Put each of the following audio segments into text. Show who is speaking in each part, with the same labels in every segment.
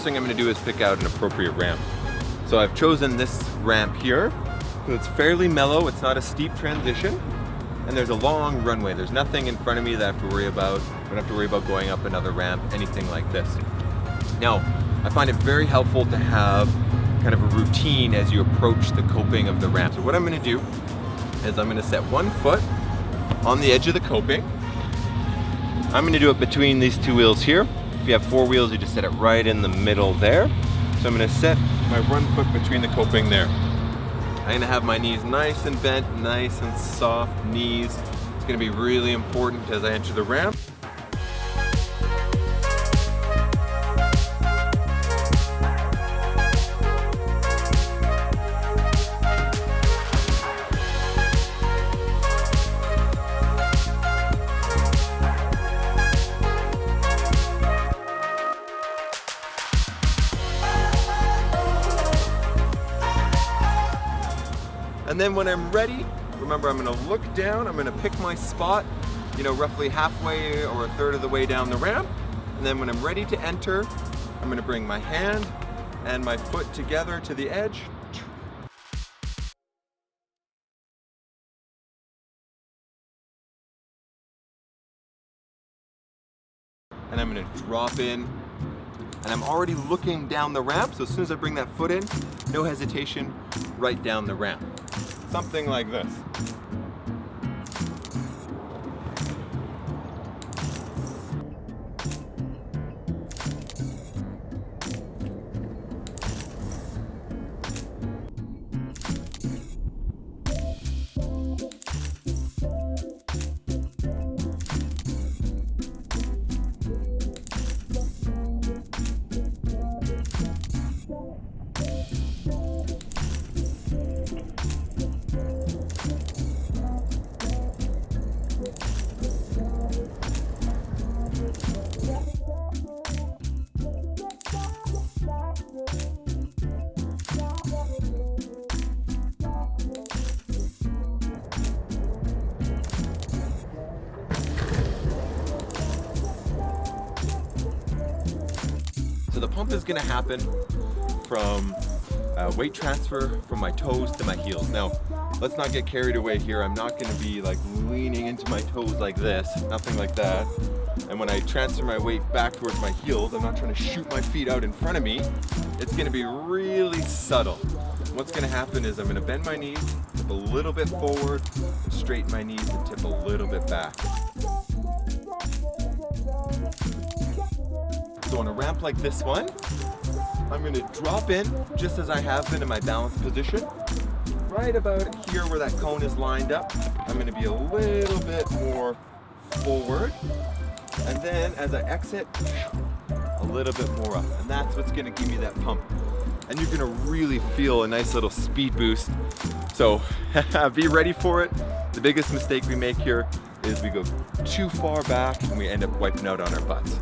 Speaker 1: first thing I'm going to do is pick out an appropriate ramp. So I've chosen this ramp here. So it's fairly mellow, it's not a steep transition, and there's a long runway. There's nothing in front of me that I have to worry about. I don't have to worry about going up another ramp, anything like this. Now, I find it very helpful to have kind of a routine as you approach the coping of the ramp. So what I'm going to do is I'm going to set one foot on the edge of the coping. I'm going to do it between these two wheels here. If you have four wheels, you just set it right in the middle there. So I'm going to set my one foot between the coping there. I'm going to have my knees nice and bent, nice and soft knees. It's going to be really important as I enter the ramp. And then when I'm ready, remember I'm gonna look down, I'm gonna pick my spot, roughly halfway or a third of the way down the ramp. And then when I'm ready to enter, I'm gonna bring my hand and my foot together to the edge. And I'm gonna drop in. And I'm already looking down the ramp, so as soon as I bring that foot in, no hesitation, right down the ramp. Something like this. The pump is going to happen from weight transfer from my toes to my heels. Now, let's not get carried away here. I'm not going to be like leaning into my toes like this, nothing like that. And when I transfer my weight back towards my heels, I'm not trying to shoot my feet out in front of me. It's going to be really subtle. What's going to happen is I'm going to bend my knees, tip a little bit forward, and straighten my knees and tip a little bit back. So on a ramp like this one, I'm going to drop in just as I have been in my balanced position. Right about here where that cone is lined up, I'm going to be a little bit more forward. And then as I exit, a little bit more up. And that's what's going to give me that pump. And you're going to really feel a nice little speed boost. So be ready for it. The biggest mistake we make here is we go too far back and we end up wiping out on our butts.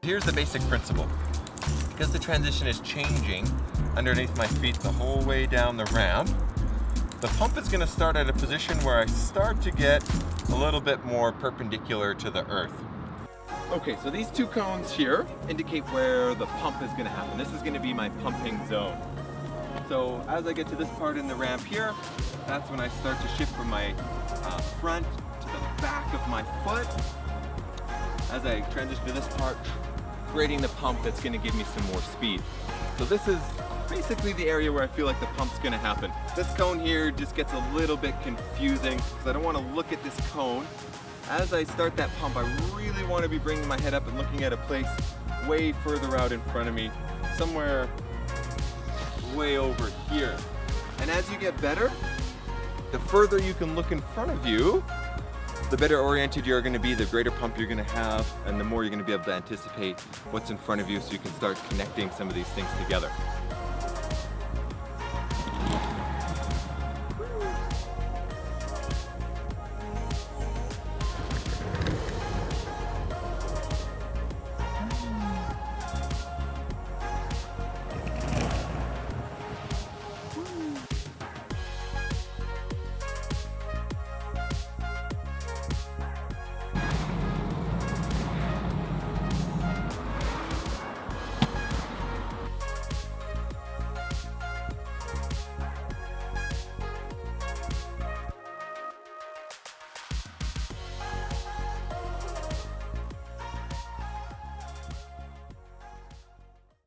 Speaker 1: Here's the basic principle. Because the transition is changing underneath my feet the whole way down the ramp, the pump is going to start at a position where I start to get a little bit more perpendicular to the earth. Okay, so these two cones here indicate where the pump is going to happen. This is going to be my pumping zone. So as I get to this part in the ramp here, that's when I start to shift from my front to the back of my foot. As I transition to this part, creating the pump that's going to give me some more speed. So this is basically the area where I feel like the pump's going to happen. This cone here just gets a little bit confusing because I don't want to look at this cone as I start that pump, I really want to be bringing my head up and looking at a place way further out in front of me, somewhere way over here. And as you get better, the further you can look in front of you, the better oriented you're going to be, the greater pump you're going to have, and the more you're going to be able to anticipate what's in front of you so you can start connecting some of these things together.